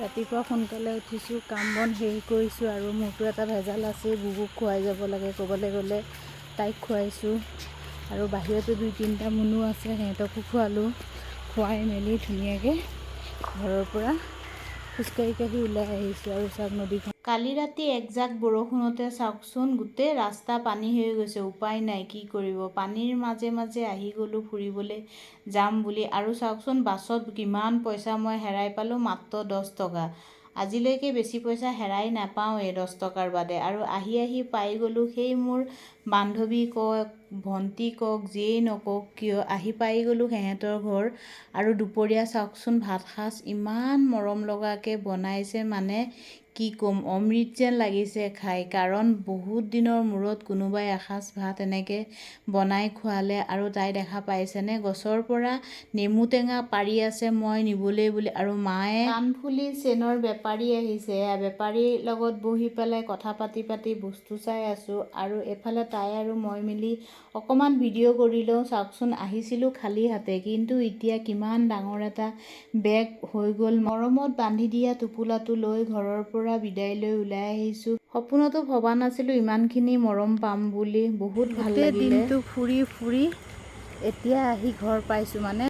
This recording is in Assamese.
ৰাতিপুৱা সোনকালে উঠিছোঁ, কাম বন হেৰি কৰিছোঁ আৰু মোৰতো এটা ভেজাল আছে, বুবুক খুৱাই যাব লাগে ক'বলৈ গ'লে। তাইক খুৱাইছোঁ আৰু বাহিৰতো 2-3টা মুনু আছে, সিহঁতকো খোৱালোঁ। খুৱাই মেলি ধুনীয়াকৈ ঘৰৰ পৰা খোজকাঢ়ি ওলাই আহিছোঁ আৰু চাওক নদীখন। কালি ৰাতি একজাক বৰষুণতে চাওকচোন গোটেই ৰাস্তা পানী হৈ গৈছে। উপায় নাই, কি কৰিব। পানীৰ মাজে মাজে আহি গ'লোঁ ফুৰিবলৈ যাম বুলি। আৰু চাওকচোন বাছত কিমান পইচা মই হেৰাই পালোঁ, মাত্ৰ 10 টকা। আজিলৈকে বেছি পইচা হেৰাই নাপাওঁৱেই 10 টকাৰ বাদে। আৰু আহি পাই গ'লোঁ সেই মোৰ বান্ধৱী কওক, ভণ্টি কওক, যিয়েই নকওক কিয়, আহি পাই গ'লোঁ সিহঁতৰ ঘৰ। আৰু দুপৰীয়া চাওকচোন ভাতসাজ ইমান মৰম লগাকৈ বনাইছে, মানে কি ক'ম, অমৃত যেন লাগিছে খাই। কাৰণ বহুত দিনৰ মূৰত কোনোবাই এসাঁজ ভাত এনেকৈ বনাই খোৱালে। আৰু তাই দেখা পাইছেনে, গছৰ পৰা নেমু টেঙা পাৰি আছে মই নিবলৈ বুলি। আৰু মায়ে কাণফুলি চেনৰ বেপাৰী আহিছে, বেপাৰীৰ লগত বহি পেলাই কথা পাতি বস্তু চাই আছোঁ। আৰু এফালে তাই আৰু মই মিলি অকণমান ভিডিঅ' কৰি লওঁ। চাওকচোন আহিছিলোঁ খালী হাতে, কিন্তু এতিয়া কিমান ডাঙৰ এটা বেগ হৈ গ'ল। মৰমত বান্ধি দিয়া টোপোলাটো লৈ ঘৰৰ পৰা বিদায় লৈ ওলাই আহিছোঁ। সপোনতো ভবা নাছিলোঁ ইমানখিনি মৰম পাম বুলি। বহুত ভাল লাগিলে। দিনটো ফুৰি এতিয়া আহি ঘৰ পাইছোঁ। মানে